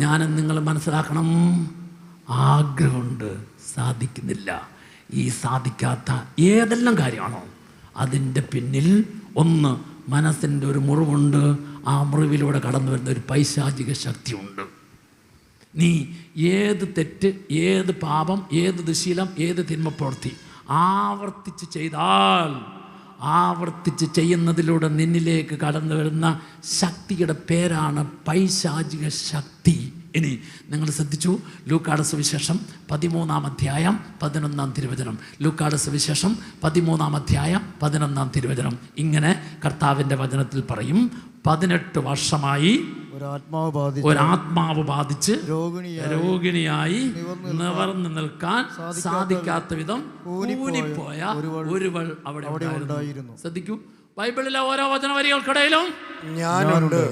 ഞാനും നിങ്ങൾ മനസ്സിലാക്കണം, ആഗ്രഹമുണ്ട്, സാധിക്കുന്നില്ല. ഈ സാധിക്കാത്ത ഏതെല്ലാം കാര്യമാണോ അതിൻ്റെ പിന്നിൽ ഒന്ന് മനസ്സിൻ്റെ ഒരു മുറിവുണ്ട്. ആ മുറിവിലൂടെ കടന്നു വരുന്ന ഒരു പൈശാചിക ശക്തിയുണ്ട്. നീ ഏത് തെറ്റ്, ഏത് പാപം, ഏത് ദുശീലം, ഏത് തിന്മപ്രവൃത്തി ആവർത്തിച്ച് ചെയ്താൽ, ആവർത്തിച്ച് ചെയ്യുന്നതിലൂടെ നിന്നിലേക്ക് കടന്നു വരുന്ന ശക്തിയുടെ പേരാണ് പൈശാചിക ശക്തി. ഇനി നിങ്ങൾ ശ്രദ്ധിച്ചു, ലൂക്കായുടെ സുവിശേഷം 13-ാം അധ്യായം 11-ാം തിരുവചനം. ലൂക്കായുടെ സുവിശേഷം 13-ാം അധ്യായം 11-ാം തിരുവചനം. ഇങ്ങനെ കർത്താവിൻ്റെ വചനത്തിൽ പറയും, 18 വർഷമായി ഒരാത്മാവ് ബാധിച്ച് രോഗിണിയായി നിവർന്നു നിൽക്കാൻ സാധിക്കാത്ത വിധം ഊനിപ്പോയ ഒരുവൾ അവിടെ ഉണ്ടായിരുന്നു. ശ്രദ്ധിക്കൂ, ബൈബിളിലെ ഓരോ വചനവരികൾക്കിടയിലും ഞാനുണ്ട്.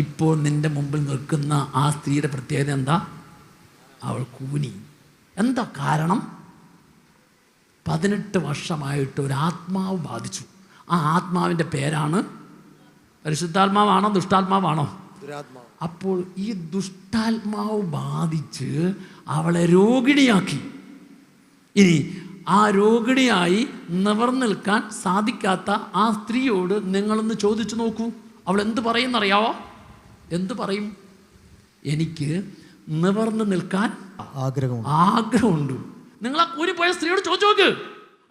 ഇപ്പോൾ നിന്റെ മുമ്പിൽ നിൽക്കുന്ന ആ സ്ത്രീയുടെ പ്രത്യേകത എന്താ? അവൾ കൂനി. എന്താ കാരണം? 18 വർഷമായിട്ട് ഒരു ആത്മാവ് ബാധിച്ചു. ആ ആത്മാവിൻ്റെ പേരാണ്, പരിശുദ്ധാത്മാവാണോ ദുഷ്ടാത്മാവാണോ? അപ്പോൾ ഈ ദുഷ്ടാത്മാവ് ബാധിച്ച് അവളെ രോഗിണിയാക്കി. ഇനി ആ രോഗിണിയായി നിവർന്നു നിൽക്കാൻ സാധിക്കാത്ത ആ സ്ത്രീയോട് നിങ്ങളൊന്ന് ചോദിച്ചു നോക്കൂ, അവൾ എന്ത് പറയുന്നറിയാവോ? എന്ത് പറയും? എനിക്ക് നിവർന്നു നിൽക്കാൻ ആഗ്രഹമുണ്ട്. നിങ്ങൾ ആ കൂരി പോയ സ്ത്രീയോട് ചോദിച്ചു നോക്ക്,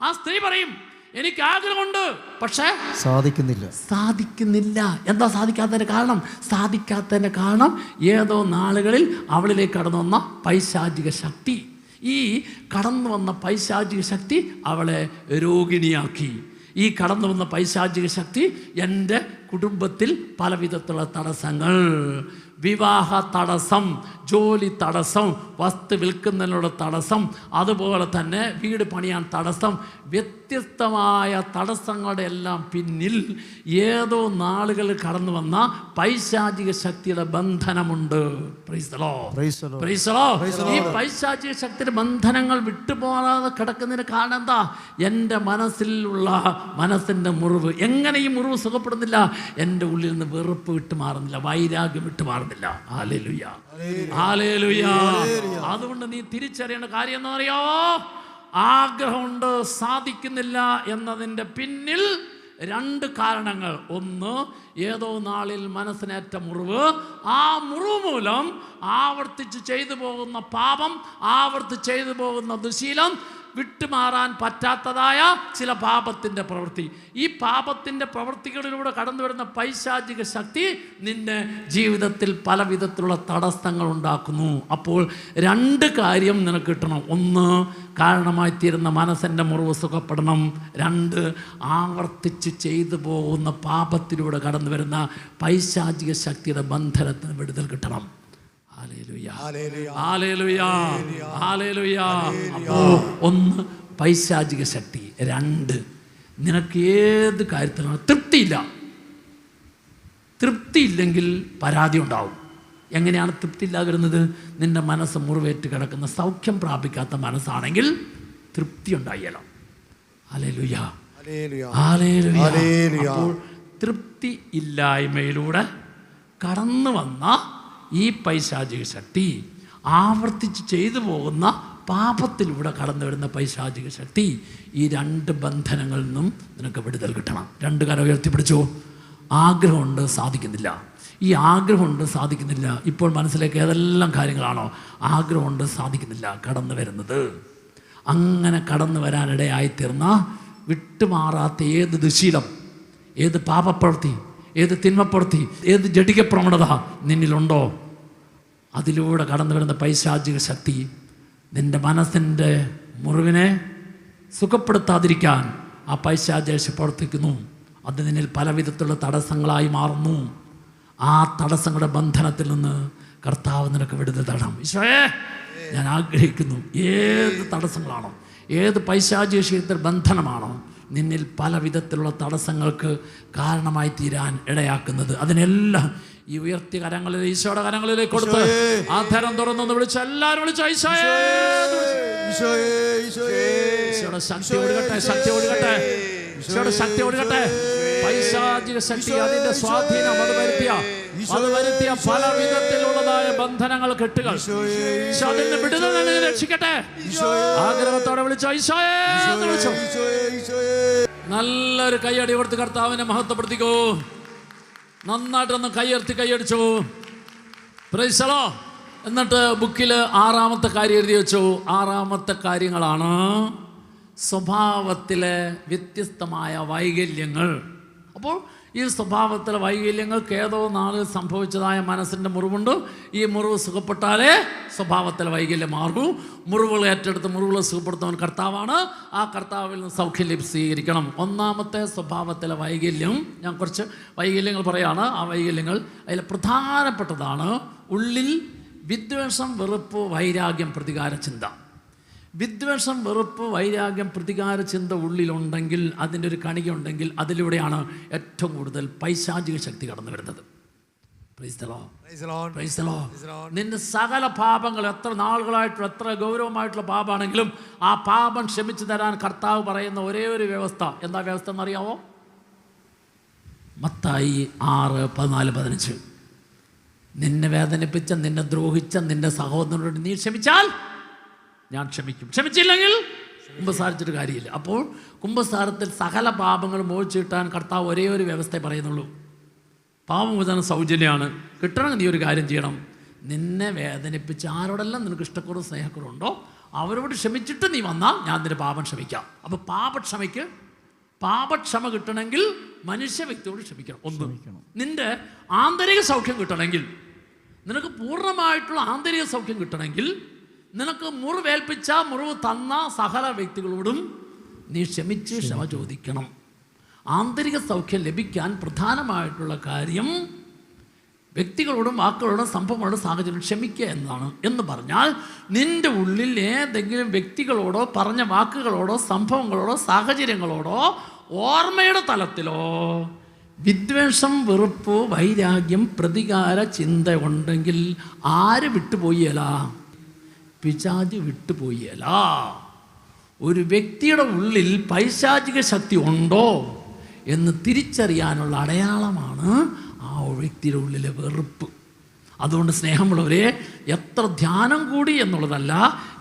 ആ സ്ത്രീ പറയും എനിക്ക് ആഗ്രഹമുണ്ട്, പക്ഷേ സാധിക്കുന്നില്ല. എന്താ സാധിക്കാത്തതിൻ്റെ കാരണം? സാധിക്കാത്തതിൻ്റെ കാരണം ഏതോ നാളുകളിൽ അവളിലേക്ക് കടന്നു വന്ന പൈശാചിക ശക്തി. ഈ കടന്നു വന്ന പൈശാചിക ശക്തി അവളെ രോഗിണിയാക്കി. ഈ കടന്നു വന്ന പൈശാചിക ശക്തി എൻ്റെ കുടുംബത്തിൽ പല വിധത്തിലുള്ള തടസ്സങ്ങൾ, വിവാഹ തടസ്സം, ജോലി തടസ്സം, വസ്തു വിൽക്കുന്നതിനുള്ള തടസ്സം, അതുപോലെ തന്നെ വീട് പണിയാൻ തടസ്സം, വ്യത്യസ്തമായ തടസ്സങ്ങളുടെ എല്ലാം പിന്നിൽ ഏതോ നാളുകളിൽ കടന്നു വന്ന പൈശാചിക ശക്തിയുടെ ബന്ധനമുണ്ട്. ഈ പൈശാചിക ശക്തിയുടെ ബന്ധനങ്ങൾ വിട്ടുപോകാതെ കിടക്കുന്നതിന് കാരണം എന്താ? എൻ്റെ മനസ്സിൻ്റെ മുറിവ്. എങ്ങനെ ഈ മുറിവ് സുഖപ്പെടുന്നില്ല? എൻ്റെ ഉള്ളിൽ നിന്ന് വെറുപ്പ് വിട്ടുമാറുന്നില്ല, വൈരാഗ്യം വിട്ടുമാറുന്നില്ല. Hallelujah, hallelujah. അതുകൊണ്ട് നീ തിരിച്ചറിയേണ്ട കാര്യം എന്താ അറിയാവോ? ആഗ്രഹമുണ്ട്, സാധിക്കുന്നില്ല എന്നതിൻ്റെ പിന്നിൽ 2 കാരണങ്ങൾ. ഒന്ന്, ഏതോ നാളിൽ മനസ്സിനേറ്റ മുറിവ്. ആ മുറിവ് മൂലം ആവർത്തിച്ച് ചെയ്തു പോകുന്ന പാപം, ആവർത്തിച്ച് ചെയ്തു പോകുന്ന ദുശീലം, വിട്ടുമാറാൻ പറ്റാത്തതായ ചില പാപത്തിൻ്റെ പ്രവൃത്തി. ഈ പാപത്തിൻ്റെ പ്രവൃത്തികളിലൂടെ കടന്നു വരുന്ന പൈശാചിക ശക്തി നിന്റെ ജീവിതത്തിൽ പല വിധത്തിലുള്ള തടസ്സങ്ങൾ ഉണ്ടാക്കുന്നു. അപ്പോൾ 2 കാര്യം നിനക്ക് കിട്ടണം. ഒന്ന്, കാരണമായി തീരുന്ന മനസ്സിൻ്റെ മുറിവ് സുഖപ്പെടണം. 2, ആവർത്തിച്ച് ചെയ്തു പോകുന്ന പാപത്തിലൂടെ കടന്നു വരുന്ന പൈശാചിക ശക്തിയുടെ ബന്ധനത്തിന് വിടുതൽ കിട്ടണം. അപ്പോ 1, പൈശാചിക ശക്തി. 2, നിനക്ക് ഏത് കാര്യത്തിലാണ് തൃപ്തിയില്ലെങ്കിൽ പരാതി ഉണ്ടാവും. എങ്ങനെയാണ് തൃപ്തി ഇല്ലാതെ വരുന്നത്? നിന്റെ മനസ്സ് മുറിവേറ്റ് കിടക്കുന്ന, സൗഖ്യം പ്രാപിക്കാത്ത മനസ്സാണെങ്കിൽ തൃപ്തി ഉണ്ടായാലോ. Hallelujah, hallelujah. അപ്പോൾ തൃപ്തി ഇല്ലായ്മയിലൂടെ കടന്നു വന്ന ഈ പൈശാചിക ശക്തി, ആവർത്തിച്ച് ചെയ്തു പോകുന്ന പാപത്തിലൂടെ കടന്നു വരുന്ന പൈശാചിക ശക്തി, ഈ 2 ബന്ധനങ്ങളിൽ നിന്നും നിനക്ക് വിടുതൽ കിട്ടണം. 2 കരം ഉയർത്തിപ്പിടിച്ചോ. ആഗ്രഹമുണ്ട്, സാധിക്കുന്നില്ല. ഈ ആഗ്രഹമുണ്ട്, സാധിക്കുന്നില്ല. ഇപ്പോൾ മനസ്സിലേക്ക് ഏതെല്ലാം കാര്യങ്ങളാണോ ആഗ്രഹമുണ്ട്, സാധിക്കുന്നില്ല കടന്നു വരുന്നത്, അങ്ങനെ കടന്നു വരാനിടയായിത്തീർന്ന വിട്ടുമാറാത്ത ഏത് ദുശീലം, ഏത് പാപപ്രവൃത്തി, ഏത് തിന്മപ്രവൃത്തി, ഏത് ജഡിക പ്രവണത നിന്നിലുണ്ടോ, അതിലൂടെ കടന്നു വരുന്ന പൈശാചിക ശക്തി നിൻ്റെ മനസ്സിൻ്റെ മുറിവിനെ സുഖപ്പെടുത്താതിരിക്കാൻ ആ പൈശാചിക പ്രവർത്തിക്കുന്നു. അത് നിന്നിൽ പല വിധത്തിലുള്ള തടസ്സങ്ങളായി മാറുന്നു. ആ തടസ്സങ്ങളുടെ ബന്ധനത്തിൽ നിന്ന് കർത്താവ് നിനക്ക് വിടുതൽ തരണം. ഈശോയെ, ഞാൻ ആഗ്രഹിക്കുന്നു, ഏത് തടസ്സങ്ങളാണോ, ഏത് പൈശാചിക ശക്തിയുടെ ബന്ധനമാണോ നിന്നിൽ പല വിധത്തിലുള്ള തടസ്സങ്ങൾക്ക് കാരണമായി തീരാൻ ഇടയാക്കുന്നത്, അതിനെല്ലാം ഈ ഉയർത്തിയ കരങ്ങളിൽ, ഈശോയുടെ കരങ്ങളിലേക്ക് കൊടുത്ത് ആധാരം തുറന്നൊന്ന് വിളിച്ച് എല്ലാവരും വിളിച്ചു ഈശോയുടെ ശക്തി ഒഴുകട്ടെ, ശക്തി ഒഴുകട്ടെ, ഈശോയുടെ ശക്തി ഒഴുകട്ടെ. പൈശാചിക ശക്തി, അതിന്റെ സ്വാധീനം, അത് വരുത്തിയ പല വിധത്തിലുള്ളതായ ബന്ധനങ്ങൾ, കെട്ടുകൾ അതിൽ നിന്ന് വിടുതൽ രക്ഷിക്കട്ടെ. ആഗ്രഹത്തോടെ വിളിച്ചോ, ഈശോയെ എന്ന് വിളിച്ചോ. നല്ലൊരു കൈയടി കൊടുത്ത് കർത്താവിനെ മഹത്വപ്പെടുത്തിക്കോ. നന്നായിട്ടൊന്ന് കൈയടിച്ചു. Praise the Lord. എന്നിട്ട് ബുക്കിൽ 6ാമത്തെ കാര്യം എഴുതി വെച്ചു. 6ാമത്തെ കാര്യങ്ങളാണ് സ്വഭാവത്തിലെ വ്യത്യസ്തമായ വൈകല്യങ്ങൾ. അപ്പോൾ ഈ സ്വഭാവത്തിലെ വൈകല്യങ്ങൾക്ക് ഏതോ നാളിൽ സംഭവിച്ചതായ മനസ്സിൻ്റെ മുറിവുണ്ട്. ഈ മുറിവ് സുഖപ്പെട്ടാലേ സ്വഭാവത്തിലെ വൈകല്യം മാറൂ. മുറിവുകൾ ഏറ്റെടുത്ത് മുറിവുകൾ സുഖപ്പെടുത്തുന്നവൻ കർത്താവാണ്. ആ കർത്താവിൽ നിന്ന് സൗഖ്യം സ്വീകരിക്കണം. 1ാമത്തെ സ്വഭാവത്തിലെ വൈകല്യം, ഞാൻ കുറച്ച് വൈകല്യങ്ങൾ പറയുകയാണ്. ആ വൈകല്യങ്ങൾ അതിൽ പ്രധാനപ്പെട്ടതാണ് ഉള്ളിൽ വിദ്വേഷം, വെറുപ്പ്, വൈരാഗ്യം, പ്രതികാര ചിന്ത. വിദ്വേഷം, വെറുപ്പ്, വൈരാഗ്യം, പ്രതികാര ചിന്ത ഉള്ളിലുണ്ടെങ്കിൽ, അതിൻ്റെ ഒരു കണികയുണ്ടെങ്കിൽ, അതിലൂടെയാണ് ഏറ്റവും കൂടുതൽ പൈശാചിക ശക്തി കടന്നു വരുന്നത്. Praise the Lord. നിന്റെ സകല പാപങ്ങൾ എത്ര നാളുകളായിട്ടുള്ള, എത്ര ഗൗരവമായിട്ടുള്ള പാപമാണെങ്കിലും ആ പാപം ക്ഷമിച്ചു തരാൻ കർത്താവ് പറയുന്ന ഒരേ ഒരു വ്യവസ്ഥ. എന്താ വ്യവസ്ഥ എന്നറിയാവോ? മത്തായി 6:14-15. നിന്നെ വേദനിപ്പിച്ച, നിന്നെ ദ്രോഹിച്ച നിന്റെ സഹോദരനോട് നീ ക്ഷമിച്ചാൽ ഞാൻ ക്ഷമിക്കും. ക്ഷമിച്ചില്ലെങ്കിൽ കുമ്പസാരിച്ചിട്ട് കാര്യമില്ല. അപ്പോൾ കുമ്പസാരത്തിൽ സകല പാപങ്ങൾ മോചിച്ചു കിട്ടാൻ കർത്താവ് ഒരേ ഒരു വ്യവസ്ഥയെ പറയുന്നുള്ളൂ. പാപമോചനം സൗജന്യമാണ്. കിട്ടണമെങ്കിൽ നീ ഒരു കാര്യം ചെയ്യണം. നിന്നെ വേദനിപ്പിച്ച ആരോടെല്ലാം നിനക്ക് ഇഷ്ടക്കുറവ്, സ്നേഹക്കുറവുണ്ടോ അവരോട് ക്ഷമിച്ചിട്ട് നീ വന്നാൽ ഞാൻ നിന്റെ പാപം ക്ഷമിക്കാം. അപ്പോൾ പാപക്ഷമ കിട്ടണമെങ്കിൽ മനുഷ്യ വ്യക്തിയോട് ക്ഷമിക്കണം. ഒന്ന്, നിന്റെ ആന്തരിക സൗഖ്യം കിട്ടണമെങ്കിൽ, നിനക്ക് പൂർണ്ണമായിട്ടുള്ള ആന്തരിക സൗഖ്യം കിട്ടണമെങ്കിൽ, നിനക്ക് മുറിവേൽപ്പിച്ച, മുറിവ് തന്ന സകല വ്യക്തികളോടും നീ ക്ഷമിച്ച് ക്ഷമ ചോദിക്കണം. ആന്തരിക സൗഖ്യം ലഭിക്കാൻ പ്രധാനമായിട്ടുള്ള കാര്യം വ്യക്തികളോടും വാക്കുകളോടും സംഭവങ്ങളോടും സാഹചര്യം ക്ഷമിക്കുക എന്നതാണ്. എന്ന് പറഞ്ഞാൽ നിൻ്റെ ഉള്ളിൽ ഏതെങ്കിലും വ്യക്തികളോടോ പറഞ്ഞ വാക്കുകളോടോ സംഭവങ്ങളോടോ സാഹചര്യങ്ങളോടോ ഓർമ്മയുടെ തലത്തിലോ വിദ്വേഷം, വെറുപ്പ്, വൈരാഗ്യം, പ്രതികാര ചിന്ത ഉണ്ടെങ്കിൽ ആര് വിട്ടുപോയല്ല? പിശാച് വിട്ടുപോയല്ല. ഒരു വ്യക്തിയുടെ ഉള്ളിൽ പൈശാചിക ശക്തി ഉണ്ടോ എന്ന് തിരിച്ചറിയാനുള്ള അടയാളമാണ് ആ വ്യക്തിയുടെ ഉള്ളിലെ വെറുപ്പ്. അതുകൊണ്ട് സ്നേഹമുള്ളവരെ, എത്ര ധ്യാനം കൂടി എന്നുള്ളതല്ല,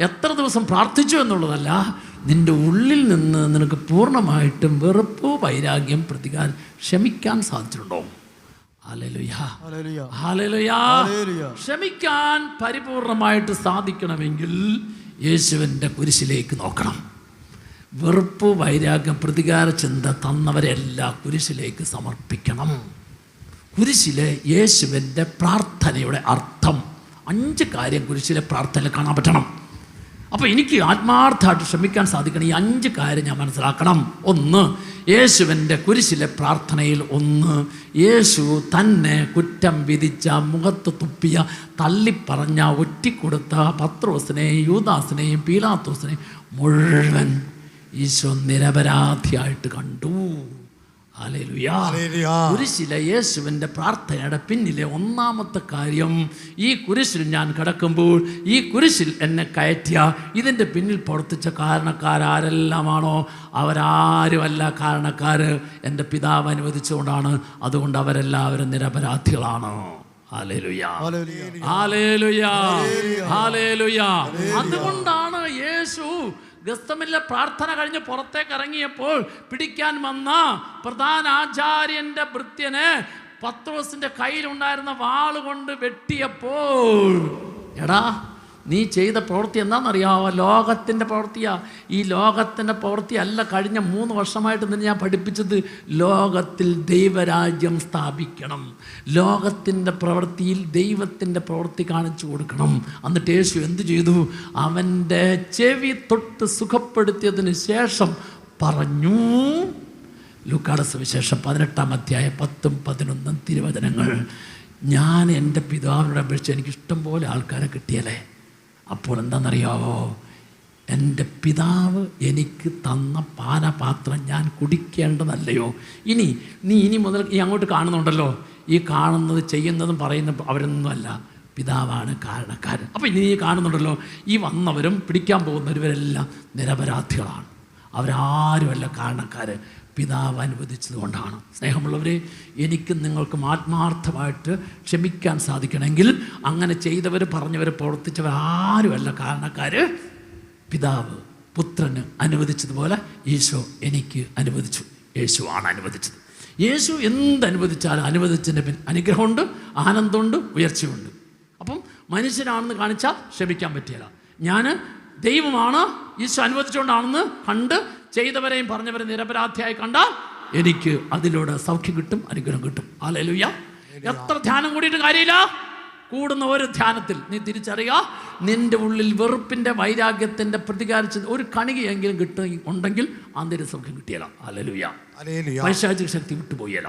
എത്ര ദിവസം പ്രാർത്ഥിച്ചു എന്നുള്ളതല്ല, നിൻ്റെ ഉള്ളിൽ നിന്ന് നിനക്ക് പൂർണ്ണമായിട്ടും വെറുപ്പ്, വൈരാഗ്യം, പ്രതികാരം ക്ഷമിക്കാൻ സാധിച്ചിട്ടുണ്ടോ? Hallelujah, hallelujah. ക്ഷമിക്കാൻ പരിപൂർണമായിട്ട് സാധിക്കണമെങ്കിൽ യേശുവിൻ്റെ കുരിശിലേക്ക് നോക്കണം. വെറുപ്പ്, വൈരാഗ്യം, പ്രതികാര ചിന്ത തന്നവരെല്ലാം കുരിശിലേക്ക് സമർപ്പിക്കണം. കുരിശിലെ യേശുവിൻ്റെ പ്രാർത്ഥനയുടെ അർത്ഥം 5 കാര്യം കുരിശിലെ പ്രാർത്ഥനയിൽ കാണാൻ പറ്റണം. അപ്പോൾ എനിക്ക് ആത്മാർത്ഥമായിട്ട് ക്ഷമിക്കാൻ സാധിക്കണം. ഈ 5 കാര്യം ഞാൻ മനസ്സിലാക്കണം. 1, യേശുവിൻ്റെ കുരിശിലെ പ്രാർത്ഥനയിൽ 1, യേശു തന്നെ കുറ്റം വിധിച്ച, മുഖത്ത് തുപ്പിയ, തള്ളിപ്പറഞ്ഞ, ഒറ്റിക്കൊടുത്ത പത്രോസിനെയും യൂദാസിനെയും പീലാത്തോസിനെയും മുഴുവൻ ഈശോ നിരപരാധിയായിട്ട് കണ്ടു. ഹല്ലേലൂയ. കുരിശിലെ യേശുവിൻ്റെ പ്രാർത്ഥനയുടെ പിന്നിലെ 1ാമത്തെ കാര്യം, ഈ കുരിശിൽ ഞാൻ കിടക്കുമ്പോൾ, ഈ കുരിശിൽ എന്നെ കയറ്റിയ, ഇതിൻ്റെ പിന്നിൽ പ്രവർത്തിച്ച കാരണക്കാരെല്ലാമാണോ അവരാരുമല്ല കാരണക്കാർ, എൻ്റെ പിതാവ് അനുവദിച്ചുകൊണ്ടാണ്. അതുകൊണ്ട് അവരെല്ലാവരും നിരപരാധികളാണ്. Hallelujah, hallelujah, hallelujah. അതുകൊണ്ടാണ് യേശു ഗസ്തമിലെ പ്രാർത്ഥന കഴിഞ്ഞ് പുറത്തേക്ക് ഇറങ്ങിയപ്പോൾ പിടിക്കാൻ വന്ന പ്രധാന ആചാര്യൻ്റെ ഭൃത്യനെ പത്രോസിൻ്റെ കയ്യിലുണ്ടായിരുന്ന വാളുകൊണ്ട് വെട്ടിയപ്പോൾ, എടാ നീ ചെയ്ത പ്രവൃത്തി എന്താണെന്നറിയാമോ? ലോകത്തിൻ്റെ പ്രവൃത്തിയാണ്. ഈ ലോകത്തിൻ്റെ പ്രവൃത്തി അല്ല കഴിഞ്ഞ 3 വർഷമായിട്ട് നിന്ന് ഞാൻ പഠിപ്പിച്ചത്. ലോകത്തിൽ ദൈവരാജ്യം സ്ഥാപിക്കണം. ലോകത്തിൻ്റെ പ്രവൃത്തിയിൽ ദൈവത്തിൻ്റെ പ്രവൃത്തി കാണിച്ചു കൊടുക്കണം. എന്നിട്ട് യേശു എന്ത് ചെയ്തു? അവൻ്റെ ചെവി തൊട്ട് സുഖപ്പെടുത്തിയതിന് ശേഷം പറഞ്ഞു, ലൂക്കായുടെ സുവിശേഷം 18-ാം അധ്യായം 10-11 തിരുവചനങ്ങൾ, ഞാൻ എൻ്റെ പിതാവിനോട് അപേക്ഷിച്ച് എനിക്ക് ഇഷ്ടം പോലെ ആൾക്കാരെ കിട്ടിയല്ലേ. അപ്പോൾ എന്താണെന്നറിയാവോ? എൻ്റെ പിതാവ് എനിക്ക് തന്ന പാനപാത്രം ഞാൻ കുടിക്കേണ്ടതല്ലയോ? ഇനി മുതൽ ഈ അങ്ങോട്ട് കാണുന്നുണ്ടല്ലോ, ഈ കാണുന്നത് ചെയ്യുന്നതും പറയുന്ന അവരൊന്നുമല്ല, പിതാവാണ് കാരണക്കാരൻ. അപ്പോൾ ഇനി ഈ കാണുന്നുണ്ടല്ലോ, ഈ വന്നവരും പിടിക്കാൻ പോകുന്നവരെല്ലാം നിരപരാധികളാണ്. അവരാരുമല്ല കാരണക്കാർ. പിതാവ് അനുവദിച്ചത് കൊണ്ടാണ്. സ്നേഹമുള്ളവരെ, എനിക്കും നിങ്ങൾക്കും ആത്മാർത്ഥമായിട്ട് ക്ഷമിക്കാൻ സാധിക്കണമെങ്കിൽ അങ്ങനെ ചെയ്തവർ, പറഞ്ഞവർ, പ്രവർത്തിച്ചവർ ആരുമല്ല കാരണക്കാർ. പിതാവ് പുത്രന് അനുവദിച്ചതുപോലെ ഈശോ എനിക്ക് അനുവദിച്ചു. യേശുവാണ് അനുവദിച്ചത്. യേശു എന്തനുവദിച്ചാലും അനുവദിച്ചതിൻ്റെ അനുഗ്രഹമുണ്ട്, ആനന്ദമുണ്ട്, ഉയർച്ചയുണ്ട്. അപ്പം മനുഷ്യനാണെന്ന് കാണിച്ചാൽ ക്ഷമിക്കാൻ പറ്റില്ല. ഞാൻ ദൈവമാണ്, ഈശോ അനുവദിച്ചുകൊണ്ടാണെന്ന് കണ്ട് ചെയ്തവരെയും പറഞ്ഞവരെ നിരപരാധിയായി കണ്ടാൽ എനിക്ക് അതിലൂടെ സൗഖ്യം കിട്ടും, അനുഗ്രഹം കിട്ടും. ഹല്ലേലൂയ. എത്ര ധ്യാനം കൂടിയിട്ട് കാര്യമില്ല. കൂടുന്ന ഒരു ധ്യാനത്തിൽ നീ തിരിച്ചറിയുക, നിന്റെ ഉള്ളിൽ വെറുപ്പിൻ്റെ, വൈരാഗ്യത്തിൻ്റെ, പ്രതികാരത്തിൻ്റെ ഒരു കണികയെങ്കിലും ഉണ്ടെങ്കിൽ അന്തര സൗഖ്യം കിട്ടിയല്ല. ഹല്ലേലൂയ. പൈശാചിക ശക്തി വിട്ടുപോയല്ല.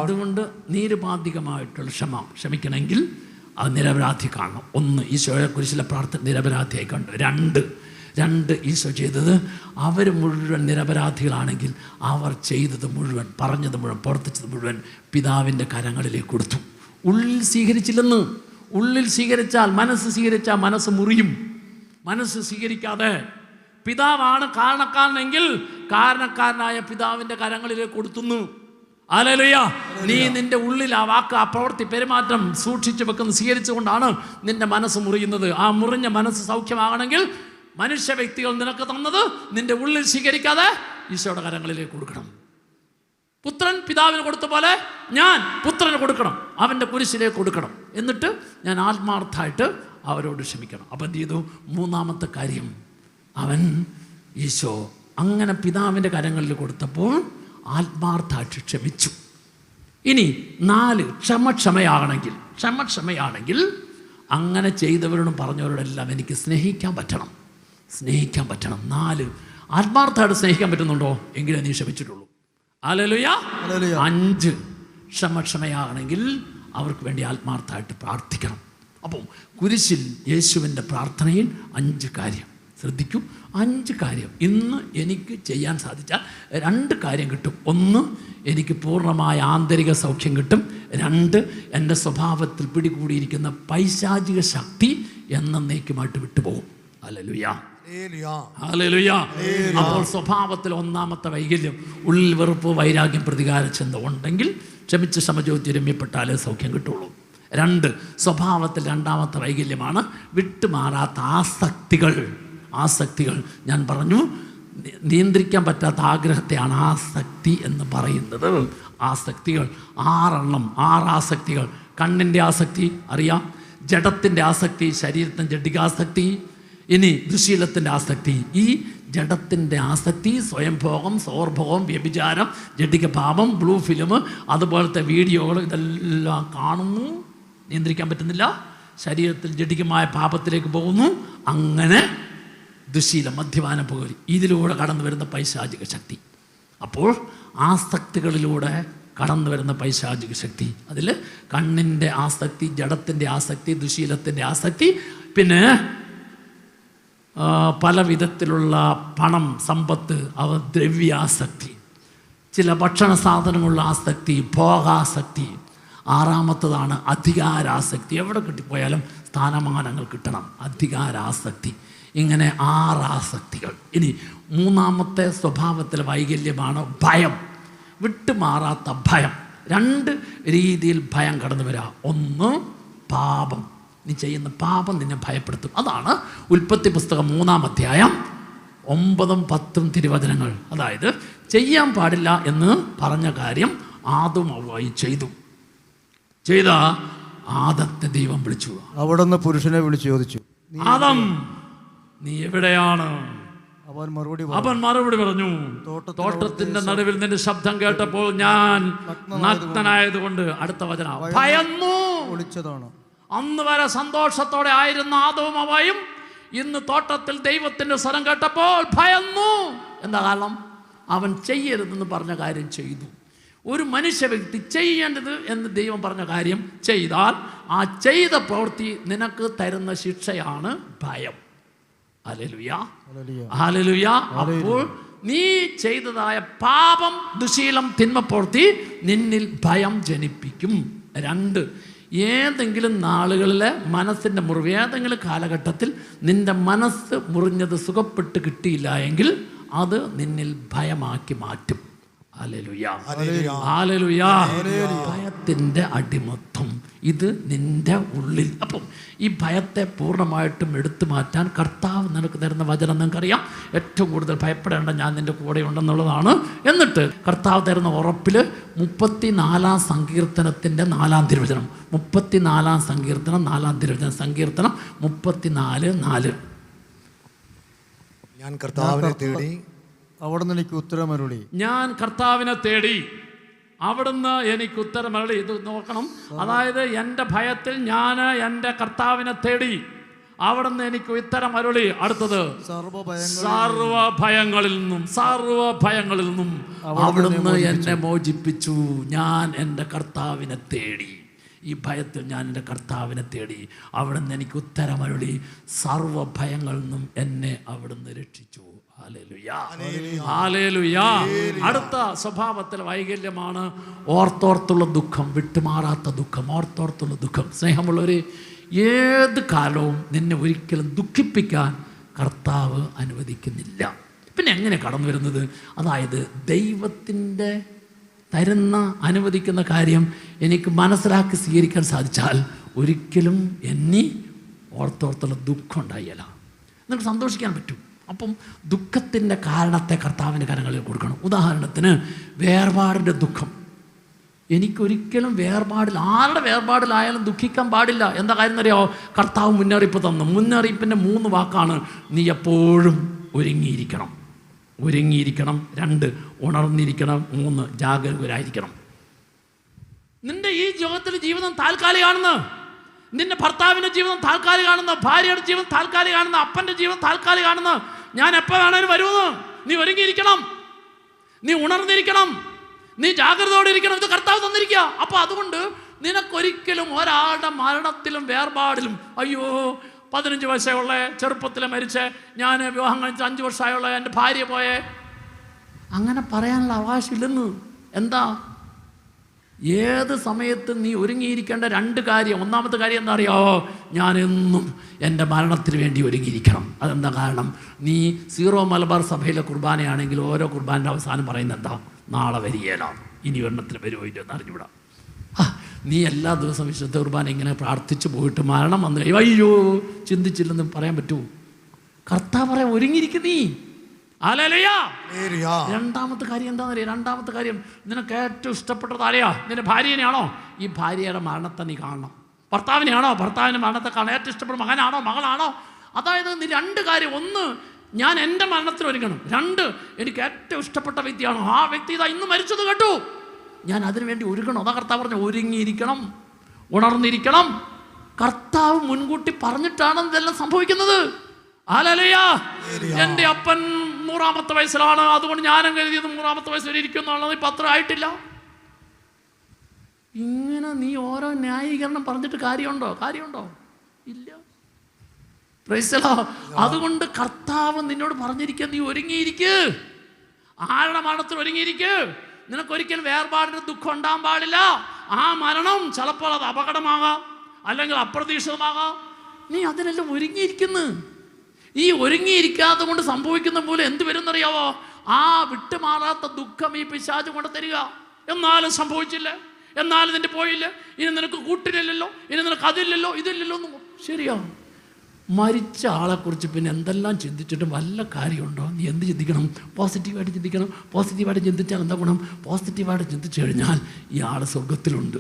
അതുകൊണ്ട് നിരുപാധികമായിട്ടുള്ള ക്ഷമിക്കണമെങ്കിൽ അത് നിരപരാധി കാണണം. ഒന്ന്, ഈശോയെ കുരിശിലെ പ്രാർത്ഥന നിരപരാധിയായി കണ്ടു. രണ്ട് ഈശോ ചെയ്തത്, അവർ മുഴുവൻ നിരപരാധികളാണെങ്കിൽ അവർ ചെയ്തത് മുഴുവൻ, പറഞ്ഞത് മുഴുവൻ, പ്രവർത്തിച്ചത് മുഴുവൻ പിതാവിൻ്റെ കരങ്ങളിലേക്ക് കൊടുത്തു. ഉള്ളിൽ സ്വീകരിച്ചില്ലെന്ന്. ഉള്ളിൽ സ്വീകരിച്ചാൽ, മനസ്സ് സ്വീകരിച്ചാൽ മനസ്സ് മുറിയും. മനസ്സ് സ്വീകരിക്കാതെ പിതാവാണ് കാരണക്കാരനെങ്കിൽ കാരണക്കാരനായ പിതാവിൻ്റെ കരങ്ങളിലേക്ക് കൊടുത്തുന്നു. ഹല്ലേലൂയ. നീ നിന്റെ ഉള്ളിൽ ആ വാക്ക്, ആ പ്രവൃത്തി, പെരുമാറ്റം സൂക്ഷിച്ചു വെക്കുന്ന, സ്വീകരിച്ചുകൊണ്ടാണ് നിന്റെ മനസ്സ് മുറിയുന്നത്. ആ മുറിഞ്ഞ മനസ്സ് സൗഖ്യമാകണമെങ്കിൽ മനുഷ്യ വ്യക്തികൾ നിനക്ക് തന്നത് നിന്റെ ഉള്ളിൽ സ്വീകരിക്കാതെ ഈശോയുടെ കരങ്ങളിലേക്ക് കൊടുക്കണം. പുത്രൻ പിതാവിന് കൊടുത്ത പോലെ ഞാൻ പുത്രന് കൊടുക്കണം, അവൻ്റെ കുരിശിലേക്ക് കൊടുക്കണം. എന്നിട്ട് ഞാൻ ആത്മാർത്ഥമായിട്ട് അവരോട് ക്ഷമിക്കണം. അപ്പം എന്ത് ചെയ്തു? മൂന്നാമത്തെ കാര്യം, അവൻ ഈശോ അങ്ങനെ പിതാവിൻ്റെ കരങ്ങളിൽ കൊടുത്തപ്പോൾ ആത്മാർത്ഥമായിട്ട് ക്ഷമിച്ചു. ഇനി 4, ക്ഷമയാണെങ്കിൽ അങ്ങനെ ചെയ്തവരോടും പറഞ്ഞവരോടെല്ലാം എനിക്ക് സ്നേഹിക്കാൻ പറ്റണം. 4, ആത്മാർത്ഥമായിട്ട് സ്നേഹിക്കാൻ പറ്റുന്നുണ്ടോ? എങ്കിലേ നീ ക്ഷമിച്ചിട്ടുള്ളൂ. ഹല്ലേലൂയ. 5, ക്ഷമയാണെങ്കിൽ അവർക്ക് വേണ്ടി ആത്മാർത്ഥമായിട്ട് പ്രാർത്ഥിക്കണം. അപ്പം കുരിശിൽ യേശുവിൻ്റെ പ്രാർത്ഥനയിൽ 5 കാര്യം ശ്രദ്ധിക്കും. 5 കാര്യം ഇന്ന് എനിക്ക് ചെയ്യാൻ സാധിച്ചാൽ 2 കാര്യം കിട്ടും. 1, എനിക്ക് പൂർണ്ണമായ ആന്തരിക സൗഖ്യം കിട്ടും. 2, എൻ്റെ സ്വഭാവത്തിൽ പിടികൂടിയിരിക്കുന്ന പൈശാചിക ശക്തി എന്നേക്കുമായിട്ട് വിട്ടുപോകും. ഹല്ലേലൂയ. ഹല്ലേലൂയ. അപ്പോൾ സ്വഭാവത്തിൽ ഒന്നാമത്തെ വൈകല്യം, ഉള്ളിൽ വെറുപ്പ്, വൈരാഗ്യം, പ്രതികാരചിന്ത ഉണ്ടെങ്കിൽ ക്ഷമിച്ച് സമചോദ്യം രമ്യപ്പെട്ടാലേ സൗഖ്യം കിട്ടുള്ളൂ. 2, സ്വഭാവത്തിൽ രണ്ടാമത്തെ വൈകല്യമാണ് വിട്ടുമാറാത്ത ആസക്തികൾ. ഞാൻ പറഞ്ഞു, നിയന്ത്രിക്കാൻ പറ്റാത്ത ആഗ്രഹത്തെയാണ് ആസക്തി എന്ന് പറയുന്നത്. ആസക്തികൾ 6 ആസക്തികൾ. കണ്ണിൻ്റെ ആസക്തി അറിയാം, ജഡത്തിൻ്റെ ആസക്തി, ശരീരത്തിൻ്റെ ജഡികാസക്തി, ഇനി ദുശീലത്തിൻ്റെ ആസക്തി. ഈ ജഡത്തിൻ്റെ ആസക്തി, സ്വയംഭോഗം, സോർഭോഗം, വ്യഭിചാരം, ജഡിക പാപം, ബ്ലൂ ഫിലിം, അതുപോലത്തെ വീഡിയോകൾ, ഇതെല്ലാം കാണുന്നു, നിയന്ത്രിക്കാൻ പറ്റുന്നില്ല, ശരീരത്തിൽ ജഡികമായ പാപത്തിലേക്ക് പോകുന്നു. അങ്ങനെ ദുശീലം, മദ്യപാനം, പുകവലി, ഇതിലൂടെ കടന്നു വരുന്ന പൈശാചിക ശക്തി. അപ്പോൾ ആസക്തികളിലൂടെ കടന്നു വരുന്ന പൈശാചിക ശക്തി, അതിൽ കണ്ണിൻ്റെ ആസക്തി, ജഡത്തിൻ്റെ ആസക്തി, ദുശീലത്തിൻ്റെ ആസക്തി, പിന്നെ പല വിധത്തിലുള്ള പണം, സമ്പത്ത്, ദ്രവ്യാസക്തി, ചില ഭക്ഷണ സാധനങ്ങളുള്ള ആസക്തി, ഭോഗാസക്തി. 6ാമത്തതാണ് അധികാരാസക്തി. എവിടെ കിട്ടിപ്പോയാലും സ്ഥാനമാനങ്ങൾ കിട്ടണം, അധികാരാസക്തി. ഇങ്ങനെ 6 ആസക്തികൾ. ഇനി 3ാമത്തെ സ്വഭാവത്തിലെ വൈകല്യമാണ് ഭയം, വിട്ടുമാറാത്ത ഭയം. 2 രീതിയിൽ ഭയം കടന്നു വരിക. 1, പാപം. നീ ചെയ്യുന്ന പാപം നിന്നെ ഭയപ്പെടുത്തും. അതാണ് ഉൽപ്പത്തി പുസ്തകം 3-ാം അധ്യായം 9-ഉം 10-ഉം തിരുവചനങ്ങൾ. അതായത് ചെയ്യാൻ പാടില്ല എന്ന് പറഞ്ഞ കാര്യം ആദം അവ്വായും ചെയ്ത ആദത്തെ ദൈവം വിളിച്ചു. അവിടുന്ന് പുരുഷനെ വിളിച്ചു ചോദിച്ചു, ആദം നീ എവിടെയാണ്? അവൻ മറുപടി പറഞ്ഞു, തോട്ടത്തിന്റെ നടുവിൽ നിന്റെ ശബ്ദം കേട്ടപ്പോൾ ഞാൻ നഗ്നനായതുകൊണ്ട്. അടുത്ത വചനം, ഭയന്നു വിളിച്ചതാണ്. അന്ന് വരെ സന്തോഷത്തോടെ ആയിരുന്ന ആദവും അവയും ഇന്ന് തോട്ടത്തിൽ ദൈവത്തിന്റെ സ്വരം കേട്ടപ്പോൾ ഭയന്നു. എന്താ കാരണം? അവൻ ചെയ്യരുതെന്ന് പറഞ്ഞ കാര്യം ചെയ്തു. ഒരു മനുഷ്യ വ്യക്തി ചെയ്യേണ്ടത് എന്ന് ദൈവം പറഞ്ഞ കാര്യം ചെയ്താൽ ആ ചെയ്ത പ്രവൃത്തി നിനക്ക് തരുന്ന ശിക്ഷയാണ് ഭയം. Hallelujah, hallelujah. അപ്പോൾ നീ ചെയ്തതായ പാപം, ദുശീലം, തിന്മ പ്രവൃത്തി നിന്നിൽ ഭയം ജനിപ്പിക്കും. 2, ഏതെങ്കിലും നാളുകളിലെ മനസ്സിൻ്റെ മുറിവ്, ഏതെങ്കിലും കാലഘട്ടത്തിൽ നിന്റെ മനസ്സ് മുറിഞ്ഞത് സുഖപ്പെട്ട് കിട്ടിയില്ല എങ്കിൽ അത് നിന്നിൽ ഭയമാക്കി മാറ്റും. Hallelujah, hallelujah. ഭയത്തിൻ്റെ അടിമത്വം ഇത് നിൻ്റെ ഉള്ളിൽ. അപ്പം ഈ ഭയത്തെ പൂർണ്ണമായിട്ടും എടുത്തു മാറ്റാൻ കർത്താവ് നിനക്ക് തരുന്ന വചനം നിനക്കറിയാം. ഏറ്റവും കൂടുതൽ ഭയപ്പെടേണ്ട ഞാൻ നിൻ്റെ കൂടെ ഉണ്ടെന്നുള്ളതാണ്. എന്നിട്ട് കർത്താവ് തരുന്ന ഉറപ്പിൽ 34-ാം സങ്കീർത്തനത്തിൻ്റെ 4-ാം തിരുവചനം, 34-ാം സങ്കീർത്തനം 4-ാം തിരുവചനം, സങ്കീർത്തനം 34:4. ഞാൻ കർത്താവിനെ തേടി, അവിടുന്ന് എനിക്ക് ഉത്തരമരുളി. ഞാൻ കർത്താവിനെ തേടി, അവിടുന്ന് എനിക്ക് ഉത്തരമരുളി. ഇത് നോക്കണം. അതായത് എൻ്റെ ഭയത്തിൽ ഞാൻ എൻ്റെ കർത്താവിനെ തേടി, അവിടുന്ന് എനിക്ക് ഉത്തരമരുളി. അടുത്തത് സർവഭയങ്ങളിൽ നിന്നും അവിടുന്ന് എന്നെ മോചിപ്പിച്ചു. ഞാൻ എൻ്റെ കർത്താവിനെ തേടി, ഈ ഭയത്തിൽ ഞാൻ എൻ്റെ കർത്താവിനെ തേടി, അവിടുന്ന് എനിക്ക് ഉത്തരമരുളി. സർവഭയങ്ങളിൽ നിന്നും എന്നെ അവിടുന്ന് രക്ഷിച്ചു. അടുത്ത സ്വഭാവത്തിൽ വൈകല്യമാണ് ഓർത്തോർത്തുള്ള ദുഃഖം, വിട്ടുമാറാത്ത ദുഃഖം, ഓർത്തോർത്തുള്ള ദുഃഖം. സ്നേഹമുള്ളവരെ, ഏത് കാലവും നിന്നെ ഒരിക്കലും ദുഃഖിപ്പിക്കാൻ കർത്താവ് അനുവദിക്കുന്നില്ല. പിന്നെ എങ്ങനെ കടന്നു വരുന്നത്? അതായത് ദൈവത്തിൻ്റെ തരുന്ന അനുവദിക്കുന്ന കാര്യം എനിക്ക് മനസ്സിലാക്കി സ്വീകരിക്കാൻ സാധിച്ചാൽ ഒരിക്കലും എന്നീ ഓർത്തോർത്തുള്ള ദുഃഖം ഉണ്ടായില്ല. നിങ്ങൾക്ക് സന്തോഷിക്കാൻ പറ്റും. അപ്പം ദുഃഖത്തിൻ്റെ കാരണത്തെ കർത്താവിൻ്റെ കരങ്ങളിൽ കൊടുക്കണം. ഉദാഹരണത്തിന് വേർപാടിൻ്റെ ദുഃഖം. എനിക്കൊരിക്കലും ആരുടെ വേർപാടിലായാലും ദുഃഖിക്കാൻ പാടില്ല. എന്താ കാര്യം എന്നറിയാമോ? കർത്താവ് മുന്നറിയിപ്പ് തന്നു. മുന്നറിയിപ്പിൻ്റെ 3 വാക്കാണ്: നീ എപ്പോഴും ഒരുങ്ങിയിരിക്കണം. 2 ഉണർന്നിരിക്കണം, 3 ജാഗരൂകരായിരിക്കണം. നിന്റെ ഈ ലോകത്തിലെ ജീവിതം താൽക്കാലികമാണെന്ന്, നിന്റെ ഭർത്താവിൻ്റെ ജീവിതം താൽക്കാലികമാണെന്ന്, ഭാര്യയുടെ ജീവിതം താൽക്കാലികമാണെന്ന്, അപ്പൻ്റെ ജീവിതം താൽക്കാലികമാണെന്ന്, ഞാൻ എപ്പോൾ വേണേലും വരുമെന്ന്. നീ ഒരുങ്ങിയിരിക്കണം, നീ ഉണർന്നിരിക്കണം, നീ ജാഗ്രതയോടെ ഇരിക്കണം. ഇത് കർത്താവ് തന്നിരിക്കുക. അപ്പോൾ അതുകൊണ്ട് നിനക്കൊരിക്കലും ഒരാളുടെ മരണത്തിലും വേർപാടിലും അയ്യോ 15 വയസ്സുള്ള ചെറുപ്പത്തിൽ മരിച്ച്, ഞാൻ വിവാഹം കഴിച്ച് 5 വർഷമായുള്ള എൻ്റെ ഭാര്യ പോയേ, അങ്ങനെ പറയാനുള്ള അവകാശമില്ലെന്ന്. എന്താ? ഏത് സമയത്തും നീ ഒരുങ്ങിയിരിക്കേണ്ട 2 കാര്യം. ഒന്നാമത്തെ കാര്യം എന്താ അറിയാമോ? ഞാനെന്നും എൻ്റെ മരണത്തിന് വേണ്ടി ഒരുങ്ങിയിരിക്കണം. അതെന്താ കാരണം? നീ സീറോ മലബാർ സഭയിലെ കുർബാനയാണെങ്കിൽ ഓരോ കുർബാനയുടെ അവസാനം പറയുന്നത് എന്താ? നാളെ വരികയില്ല, ഇനി എണ്ണത്തിന് വരുമോ ഇല്ലെന്ന് അറിഞ്ഞുകൂടാ. നീ എല്ലാ ദിവസവും വിശുദ്ധ കുർബാന ഇങ്ങനെ പ്രാർത്ഥിച്ചു പോയിട്ട് മരണം വന്നു അയ്യോ ചിന്തിച്ചില്ലെന്ന് പറയാൻ പറ്റുമോ? കർത്താവ് പറയാൻ ഒരുങ്ങിയിരിക്കും നീ. രണ്ടാമത്തെ കാര്യം എന്താണെന്നറിയാം? രണ്ടാമത്തെ കാര്യം, നിനക്ക് ഏറ്റവും ഇഷ്ടപ്പെട്ടത് ആരെയാ? നിന്റെ ഭാര്യനെയാണോ? ഈ ഭാര്യയുടെ മരണത്തെ നീ കാണണം. ഭർത്താവിനെയാണോ? ഭർത്താവിൻ്റെ മരണത്തെ കാണാൻ ഏറ്റവും ഇഷ്ടപ്പെടുന്ന മകനാണോ മകളാണോ? അതായത് നീ 2 കാര്യം. 1, ഞാൻ എൻ്റെ മരണത്തിന് ഒരുങ്ങണം. 2, എനിക്ക് ഏറ്റവും ഇഷ്ടപ്പെട്ട വ്യക്തിയാണോ? ആ വ്യക്തി ഇതാ ഇന്ന് മരിച്ചത് കേട്ടു, ഞാൻ അതിനുവേണ്ടി ഒരുങ്ങണം. അതാ കർത്താവ് പറഞ്ഞു, ഒരുങ്ങിയിരിക്കണം, ഉണർന്നിരിക്കണം. കർത്താവ് മുൻകൂട്ടി പറഞ്ഞിട്ടാണ് ഇതെല്ലാം സംഭവിക്കുന്നത്. എൻ്റെ അപ്പൻ 100-ാമത്തെ വയസ്സിലാണ്, അതുകൊണ്ട് ഞാനും കരുതിയത് 100-ാമത്തെ വയസ്സ് വരെ ഇരിക്കുന്നുള്ളത്. ഇപ്പം അത്ര ആയിട്ടില്ല. ഇങ്ങനെ നീ ഓരോ ന്യായീകരണം പറഞ്ഞിട്ട് കാര്യമുണ്ടോ? ഇല്ല. പ്രൈസലോ. അതുകൊണ്ട് കർത്താവ് നിന്നോട് പറഞ്ഞിരിക്കുക, നീ ഒരുങ്ങിയിരിക്ക്. ആരുടെ മരണത്തിൽ ഒരുങ്ങിയിരിക്ക്. നിനക്കൊരിക്കലും വേർപാടിൻ്റെ ദുഃഖം ഉണ്ടാകാൻ പാടില്ല. ആ മരണം ചിലപ്പോൾ അത് അപകടമാകാം, അല്ലെങ്കിൽ അപ്രതീക്ഷിതമാകാം. നീ അതിനെല്ലാം ഒരുങ്ങിയിരിക്കുന്നു. ഈ ഒരുങ്ങിയിരിക്കാതെ കൊണ്ട് സംഭവിക്കുന്ന പോലെ എന്ത് വരുമെന്നറിയാവോ? ആ വിട്ടുമാറാത്ത ദുഃഖം ഈ പിശാച് കൊണ്ട് തരിക. എന്നാലും സംഭവിച്ചില്ല, എന്നാലും നിന്റെ പോയില്ല, ഇനി നിനക്ക് കൂട്ടിലില്ലല്ലോ, ഇനി നിനക്ക് അതില്ലല്ലോ, ഇതില്ലല്ലോ എന്ന്. ശരിയാ, മരിച്ച ആളെക്കുറിച്ച് പിന്നെ എന്തെല്ലാം ചിന്തിച്ചിട്ടും വല്ല കാര്യമുണ്ടോ? നീ എന്ത് ചിന്തിക്കണം? പോസിറ്റീവായിട്ട് ചിന്തിക്കണം. പോസിറ്റീവായിട്ട് ചിന്തിച്ചാൽ എന്താ ഗുണം? പോസിറ്റീവായിട്ട് ചിന്തിച്ചു കഴിഞ്ഞാൽ ഈ ആൾ സ്വർഗത്തിലുണ്ട്.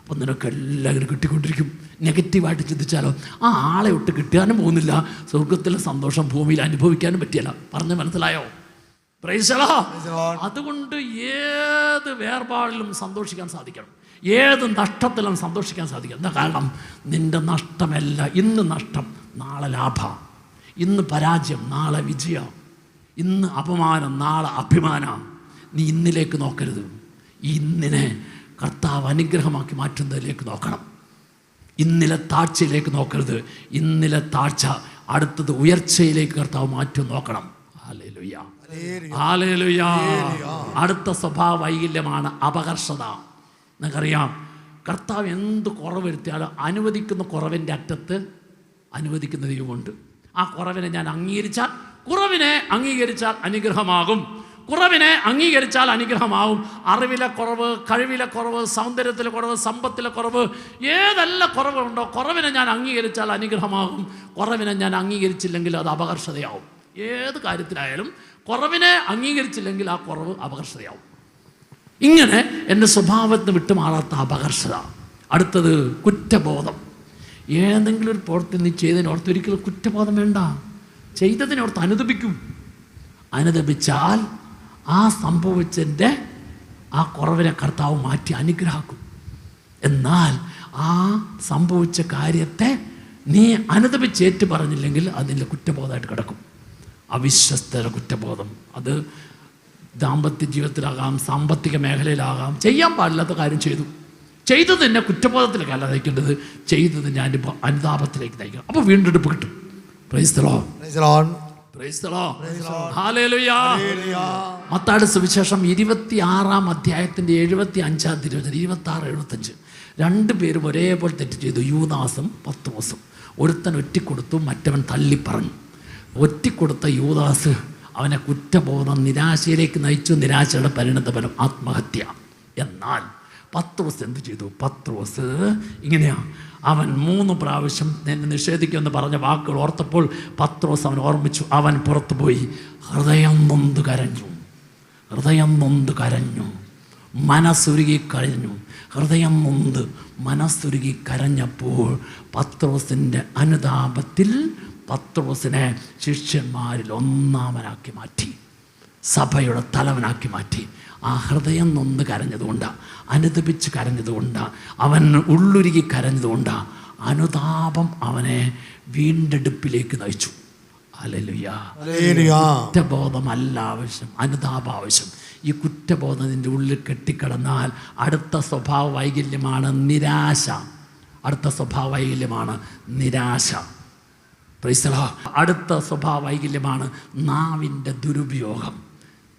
അപ്പം നിനക്കെല്ലാം ഇങ്ങനെ കിട്ടിക്കൊണ്ടിരിക്കും. നെഗറ്റീവായിട്ട് ചിന്തിച്ചാലോ ആ ആളെ ഒട്ട് കിട്ടാനും പോകുന്നില്ല, സ്വർഗത്തിലെ സന്തോഷം ഭൂമിയിൽ അനുഭവിക്കാനും പറ്റിയല്ല. പറഞ്ഞ് മനസ്സിലായോ? Praise the Lord. അതുകൊണ്ട് ഏത് വേർപാടിലും സന്തോഷിക്കാൻ സാധിക്കണം, ഏത് നഷ്ടത്തിലും സന്തോഷിക്കാൻ സാധിക്കണം. എന്താ കാരണം? നിൻ്റെ നഷ്ടമല്ല ഇന്ന് നഷ്ടം, നാളെ ലാഭം. ഇന്ന് പരാജയം, നാളെ വിജയം. ഇന്ന് അപമാനം, നാളെ അഭിമാനം. നീ ഇന്നിലേക്ക് നോക്കരുത്. ഇന്നിനെ കർത്താവ് അനുഗ്രഹമാക്കി മാറ്റുന്നതിലേക്ക് നോക്കണം. ഇന്നിലെ താഴ്ചയിലേക്ക് നോക്കരുത്. ഇന്നിലെ താഴ്ച അടുത്തത് ഉയർച്ചയിലേക്ക് കർത്താവ് മാറ്റി നോക്കണം. Hallelujah, hallelujah. അടുത്ത സ്വഭാവ വൈകല്യമാണ് അപകർഷത. നിങ്ങൾക്കറിയാം, കർത്താവ് എന്ത് കുറവ് വരുത്തിയാലും അനുവദിക്കുന്ന കുറവിൻ്റെ അറ്റത്ത് അനുവദിക്കുന്ന ദൈവമുണ്ട്. ആ കുറവിനെ ഞാൻ അംഗീകരിച്ചാൽ കുറവിനെ അംഗീകരിച്ചാൽ അനുഗ്രഹമാകും. കുറവിനെ അംഗീകരിച്ചാൽ അനുഗ്രഹമാവും. അറിവിലെ കുറവ്, കഴിവിലെ കുറവ്, സൗന്ദര്യത്തിലെ കുറവ്, സമ്പത്തിലെ കുറവ്, ഏതല്ല കുറവുണ്ടോ കുറവിനെ ഞാൻ അംഗീകരിച്ചാൽ അനുഗ്രഹമാകും. കുറവിനെ ഞാൻ അംഗീകരിച്ചില്ലെങ്കിൽ അത് അപകർഷതയാവും. ഏത് കാര്യത്തിലായാലും കുറവിനെ അംഗീകരിച്ചില്ലെങ്കിൽ ആ കുറവ് അപകർഷതയാവും. ഇങ്ങനെ എൻ്റെ സ്വഭാവത്തിന് വിട്ടുമാറാത്ത അപകർഷത. അടുത്തത് കുറ്റബോധം. ഏതെങ്കിലും ഒരു പ്രവൃത്തി നീ ചെയ്തതിനോർത്ത് ഒരിക്കലും കുറ്റബോധം വേണ്ട. ചെയ്തതിനോർത്ത് അനുദപിക്കും. അനുദപിച്ചാൽ ആ സംഭവിച്ചതിൻ്റെ ആ കുറവിനെ കർത്താവ് മാറ്റി അനുഗ്രഹിക്കും. എന്നാൽ ആ സംഭവിച്ച കാര്യത്തെ നീ അനുദപിച്ചേറ്റ് പറഞ്ഞില്ലെങ്കിൽ അതിൻ്റെ കുറ്റബോധമായിട്ട് കിടക്കും. അവിശ്വസ്തയുടെ കുറ്റബോധം. അത് ദാമ്പത്യ ജീവിതത്തിലാകാം, സാമ്പത്തിക മേഖലയിലാകാം. ചെയ്യാൻ പാടില്ലാത്ത കാര്യം ചെയ്തത് എന്നെ കുറ്റബോധത്തിലേക്കല്ല നയിക്കേണ്ടത്, ചെയ്തത് ഞാൻ അനുതാപത്തിലേക്ക് നയിക്കണം. അപ്പോൾ വീണ്ടെടുപ്പ് കിട്ടും. Praise the Lord. Praise the Lord. Hallelujah. മത്തായിയുടെ സുവിശേഷം 26-ാം അധ്യായത്തിൻ്റെ 75-ാം തിരുവചനം, 26-75. രണ്ടുപേരും ഒരേപോലെ തെറ്റ് ചെയ്തു. യൂദാസും പത്രോസും. ഒരുത്തൻ ഒറ്റിക്കൊടുത്തു, മറ്റവൻ തള്ളിപ്പറഞ്ഞു. ഒറ്റിക്കൊടുത്ത യൂദാസ് അവനെ കുറ്റബോധം, നിരാശയിലേക്ക് നയിച്ചു. നിരാശയുടെ പരിണതഫലം ആത്മഹത്യ. എന്നാൽ പത്രോസ് എന്ത് ചെയ്തു? പത്രോസ് ഇങ്ങനെയാണ്. അവൻ 3 പ്രാവശ്യം എന്നെ നിഷേധിക്കുമെന്ന് പറഞ്ഞ വാക്കുകൾ ഓർത്തപ്പോൾ പത്രോസ് അവൻ ഓർമ്മിച്ചു. അവൻ പുറത്തു പോയി ഹൃദയം നൊന്ത് കരഞ്ഞു, മനസ്സുരുകി കഴിഞ്ഞു. ഹൃദയം നൊന്ത് മനസ്സുരുകി കരഞ്ഞപ്പോൾ പത്രോസിൻ്റെ അനുതാപത്തിൽ പത്രോസിനെ ശിഷ്യന്മാരിൽ ഒന്നാമനാക്കി മാറ്റി, സഭയുടെ തലവനാക്കി മാറ്റി. ആ ഹൃദയം നൊന്ന് കരഞ്ഞതുകൊണ്ടാണ്, അനുദപിച്ച് കരഞ്ഞതുകൊണ്ടാണ്, അവൻ ഉള്ളുരുകി കരഞ്ഞതുകൊണ്ടാണ് അനുതാപം അവനെ വീണ്ടെടുപ്പിലേക്ക് നയിച്ചു. ഹല്ലേലൂയ. കുറ്റബോധമല്ല ആവശ്യം, അനുതാപം ആവശ്യം. ഈ കുറ്റബോധം നിൻ്റെ ഉള്ളിൽ കെട്ടിക്കിടന്നാൽ അടുത്ത സ്വഭാവ വൈകല്യമാണ് നിരാശ. Praise the Lord. അടുത്ത സ്വഭാവ വൈകല്യമാണ് നാവിൻ്റെ ദുരുപയോഗം.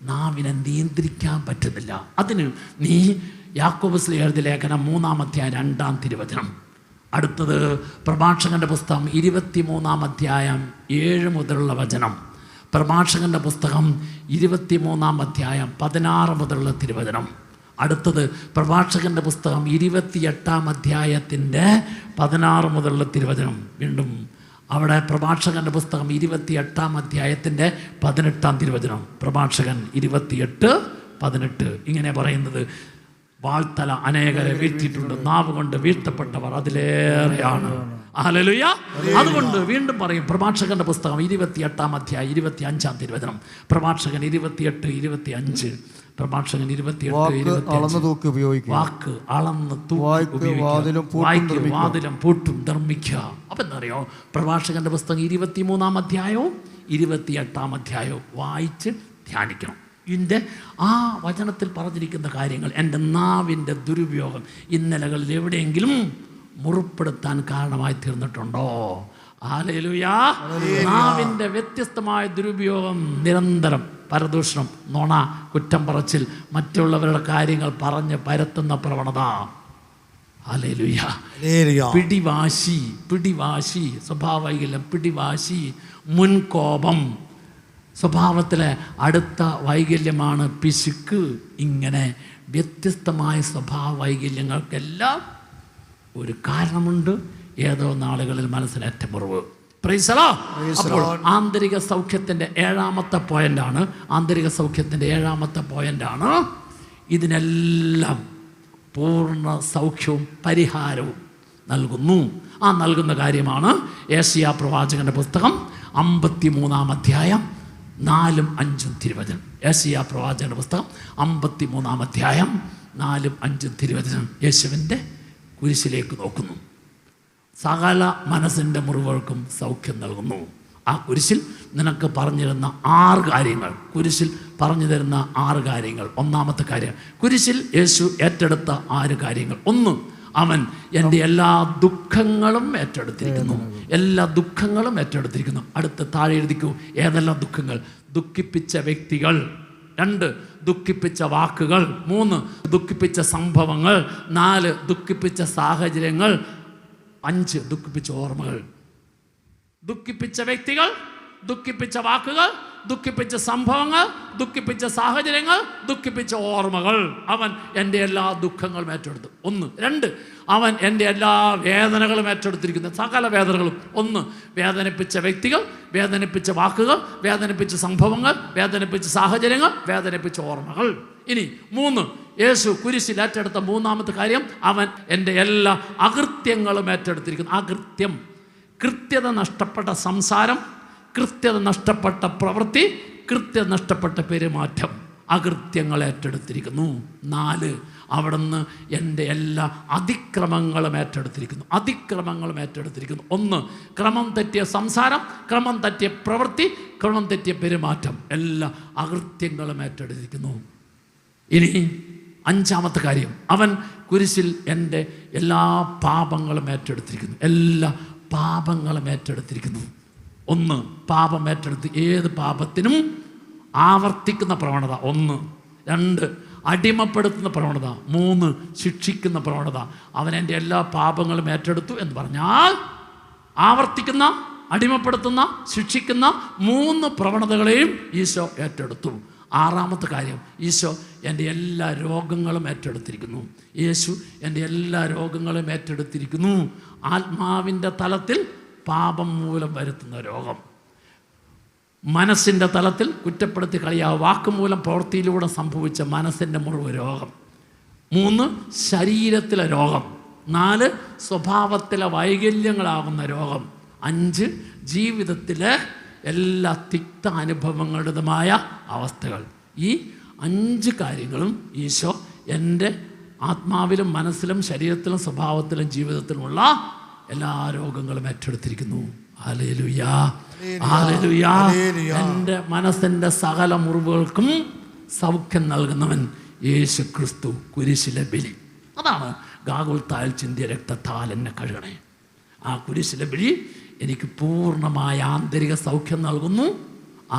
നാവിനെ നിയന്ത്രിക്കാൻ പറ്റുന്നില്ല. അതിന് നീ യാക്കോബ് ശ്ലീഹ എഴുതിയ ലേഖനം 3-ാം അധ്യായം 2-ാം തിരുവചനം. അടുത്തത് പ്രഭാഷകൻ്റെ പുസ്തകം 23-ാം അധ്യായം 7 മുതലുള്ള വചനം. പ്രഭാഷകൻ്റെ പുസ്തകം 23-ാം അധ്യായം 16 മുതലുള്ള തിരുവചനം. അടുത്തത് പ്രഭാഷകൻ്റെ പുസ്തകം 28-ാം അധ്യായത്തിൻ്റെ 16 മുതലുള്ള തിരുവചനം. വീണ്ടും അവിടെ പ്രഭാഷകൻ്റെ പുസ്തകം 28-ാം അധ്യായത്തിൻ്റെ 18-ാം തിരുവചനം. പ്രഭാഷകൻ 28:18 ഇങ്ങനെ പറയുന്നത്: വാൾത്തല അനേകരെ വീഴ്ത്തിയിട്ടുണ്ട്, നാവ് കൊണ്ട് വീഴ്ത്തപ്പെട്ടവർ അതിലേറെയാണ്. ഹല്ലേലൂയ. അതുകൊണ്ട് വീണ്ടും പറയും, പ്രഭാഷകന്റെ പുസ്തകം 28-ാം അധ്യായം 25-ാം തിരുവചനം. പ്രഭാഷകൻ 28:25. പ്രഭാഷകൻ 28:25. വാക്ക് അളന്ന് വാതിലും പൂട്ടും ധർമ്മിക്കുക. അപ്പം എന്തറിയോ? പ്രഭാഷകന്റെ പുസ്തകം 23-ാം അധ്യായവും 28-ാം അധ്യായവും വായിച്ച് ധ്യാനിക്കണം. ഇതിൻ്റെ ആ വചനത്തിൽ പറഞ്ഞിരിക്കുന്ന കാര്യങ്ങൾ, എൻ്റെ നാവിൻ്റെ ദുരുപയോഗം ഇന്നലകളിൽ എവിടെയെങ്കിലും മുറിപ്പെടുത്താൻ കാരണമായി തീർന്നിട്ടുണ്ടോ? ഹല്ലേലൂയ. നാവിൻ്റെ വ്യത്യസ്തമായ ദുരുപയോഗം, നിരന്തരം പരദൂഷണം, നുണ, കുറ്റം പറച്ചിൽ, മറ്റുള്ളവരുടെ കാര്യങ്ങൾ പറഞ്ഞ് പരത്തുന്ന പ്രവണത. ഹല്ലേലൂയ. പിടിവാശി, സ്വഭാവവൈകല്യം, പിടിവാശി, മുൻകോപം, സ്വഭാവത്തിലെ അടുത്ത വൈകല്യമാണ് പിശുക്ക്. ഇങ്ങനെ വ്യത്യസ്തമായ സ്വഭാവ വൈകല്യങ്ങൾക്കെല്ലാം ഒരു കാരണമുണ്ട്. ഏതോ നാളുകളിൽ മനസ്സിലേറ്റ മുറിവ്. Praise the Lord. അപ്പോൾ ആന്തരിക സൗഖ്യത്തിൻ്റെ 7-ാമത്തെ പോയിന്റാണ് ഇതിനെല്ലാം പൂർണ്ണ സൗഖ്യവും പരിഹാരവും നൽകുന്നു. ആ നൽകുന്ന കാര്യമാണ് യെശയ്യാ പ്രവാചകന്റെ പുസ്തകം 53-ാം അധ്യായം 4-5 തിരുവചനം. യെശയ്യാ പ്രവാചകന്റെ പുസ്തകം 53-ാം അധ്യായം 4-5 തിരുവചനം. യേശുവിൻ്റെ കുരിശിലേക്ക് നോക്കുന്നു. സകല മനസ്സിൻ്റെ മുറിവുകൾക്കും സൗഖ്യം നൽകുന്നു. ആ കുരിശിൽ നിനക്ക് പറഞ്ഞിരുന്ന 6 കാര്യങ്ങൾ, കുരിശിൽ പറഞ്ഞു തരുന്ന 6 കാര്യങ്ങൾ. 1-ാമത്തെ കാര്യം, കുരിശിൽ യേശു ഏറ്റെടുത്ത 6 കാര്യങ്ങൾ. 1, അവൻ എൻ്റെ എല്ലാ ദുഃഖങ്ങളും ഏറ്റെടുത്തിരിക്കുന്നു. അടുത്ത് താഴെ എഴുതിക്കൂ, ഏതെല്ലാം ദുഃഖങ്ങൾ? ദുഃഖിപ്പിച്ച വ്യക്തികൾ. 2, ദുഃഖിപ്പിച്ച വാക്കുകൾ. 3, ദുഃഖിപ്പിച്ച സംഭവങ്ങൾ. 4, ദുഃഖിപ്പിച്ച സാഹചര്യങ്ങൾ. 5, ദുഃഖിപ്പിച്ച ഓർമ്മകൾ. ദുഃഖിപ്പിച്ച വ്യക്തികൾ, ദുഃഖിപ്പിച്ച വാക്കുകൾ, ദുഃഖിപ്പിച്ച സംഭവങ്ങൾ, ദുഃഖിപ്പിച്ച സാഹചര്യങ്ങൾ, ദുഃഖിപ്പിച്ച ഓർമ്മകൾ. അവൻ എൻ്റെ എല്ലാ ദുഃഖങ്ങളും ഏറ്റെടുത്തു. 1. 2, അവൻ എൻ്റെ എല്ലാ വേദനകളും ഏറ്റെടുത്തിരിക്കുന്നു. സകല വേദനകളും. 1, വേദനിപ്പിച്ച വ്യക്തികൾ, വേദനിപ്പിച്ച വാക്കുകൾ, വേദനിപ്പിച്ച സംഭവങ്ങൾ, വേദനിപ്പിച്ച സാഹചര്യങ്ങൾ, വേദനിപ്പിച്ച ഓർമ്മകൾ. ഇനി 3, യേശു കുരിശിൽ ഏറ്റെടുത്ത 3-ാമത്തെ കാര്യം, അവൻ എൻ്റെ എല്ലാ അകൃത്യങ്ങളും ഏറ്റെടുത്തിരിക്കുന്നു. അകൃത്യം, കൃത്യത നഷ്ടപ്പെട്ട സംസാരം, കൃത്യത നഷ്ടപ്പെട്ട പ്രവൃത്തി, കൃത്യത നഷ്ടപ്പെട്ട പെരുമാറ്റം, അകൃത്യങ്ങൾ ഏറ്റെടുത്തിരിക്കുന്നു. 4, അവിടുന്ന് എൻ്റെ എല്ലാ അതിക്രമങ്ങളും ഏറ്റെടുത്തിരിക്കുന്നു. അതിക്രമങ്ങളും ഏറ്റെടുത്തിരിക്കുന്നു. 1, ക്രമം തെറ്റിയ സംസാരം, ക്രമം തെറ്റിയ പ്രവൃത്തി, ക്രമം തെറ്റിയ പെരുമാറ്റം, എല്ലാ അകൃത്യങ്ങളും ഏറ്റെടുത്തിരിക്കുന്നു. ഇനി 5-ാമത്തെ കാര്യം, അവൻ കുരിശിൽ എൻ്റെ എല്ലാ പാപങ്ങളും ഏറ്റെടുത്തിരിക്കുന്നു. എല്ലാ പാപങ്ങളും ഏറ്റെടുത്തിരിക്കുന്നു. 1, പാപം ഏറ്റെടുത്ത് ഏത് പാപത്തിനും ആവർത്തിക്കുന്ന പ്രവണത. 1. 2, അടിമപ്പെടുത്തുന്ന പ്രവണത. 3, ശിക്ഷിക്കുന്ന പ്രവണത. അവൻ എൻ്റെ എല്ലാ പാപങ്ങളും ഏറ്റെടുത്തു എന്ന് പറഞ്ഞാൽ ആവർത്തിക്കുന്ന, അടിമപ്പെടുത്തുന്ന, ശിക്ഷിക്കുന്ന 3 പ്രവണതകളെയും ഈശോ ഏറ്റെടുത്തു. 6-ാമത്തെ കാര്യം, ഈശോ എൻ്റെ എല്ലാ രോഗങ്ങളും ഏറ്റെടുത്തിരിക്കുന്നു. യേശു എൻ്റെ എല്ലാ രോഗങ്ങളും ഏറ്റെടുത്തിരിക്കുന്നു. ആത്മാവിൻ്റെ തലത്തിൽ പാപം മൂലം വരുത്തുന്ന രോഗം, മനസ്സിൻ്റെ തലത്തിൽ കുറ്റപ്പെടുത്തി കളിയാ വാക്കുമൂലം പ്രവൃത്തിയിലൂടെ സംഭവിച്ച മനസ്സിൻ്റെ മുറിവ് രോഗം. 3, ശരീരത്തിലെ രോഗം. 4, സ്വഭാവത്തിലെ വൈകല്യങ്ങളാകുന്ന രോഗം. 5, ജീവിതത്തിലെ എല്ലാ തിക്ത അനുഭവങ്ങളുടേതുമായ അവസ്ഥകൾ. ഈ 5 കാര്യങ്ങളും ഈശോ എൻ്റെ ആത്മാവിലും മനസ്സിലും ശരീരത്തിലും സ്വഭാവത്തിലും ജീവിതത്തിലുമുള്ള എല്ലാ രോഗങ്ങളും ഏറ്റെടുത്തിരിക്കുന്നു. Hallelujah, hallelujah. എൻ്റെ മനസ്സിൻ്റെ സകല മുറിവുകൾക്കും സൗഖ്യം നൽകുന്നവൻ യേശു ക്രിസ്തു, കുരിശിലെ ബലി. അതാണ് ഗാഗുൽത്തായിൽ ചിന്തിയ രക്തത്താൽ എന്നെ കഴുകണേ. ആ കുരിശിലെ ബലി എനിക്ക് പൂർണ്ണമായ ആന്തരിക സൗഖ്യം നൽകുന്നു.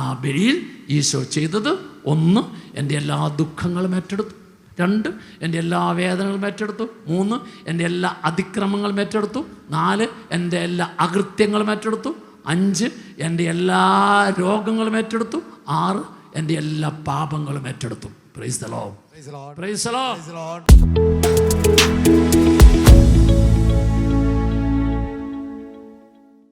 ആ ബലിയിൽ ഈശോ ചെയ്തത് 1, എൻ്റെ എല്ലാ ദുഃഖങ്ങളും ഏറ്റെടുത്തു. 2, എൻ്റെ എല്ലാ വേദനകളും ഏറ്റെടുത്തു. 3, എൻ്റെ എല്ലാ അതിക്രമങ്ങളും ഏറ്റെടുത്തു. 4, എൻ്റെ എല്ലാ അകൃത്യങ്ങളും ഏറ്റെടുത്തു. 5, എൻ്റെ എല്ലാ രോഗങ്ങളും ഏറ്റെടുത്തു. 6, എൻ്റെ എല്ലാ പാപങ്ങളും ഏറ്റെടുത്തു. Praise the Lord, praise the Lord.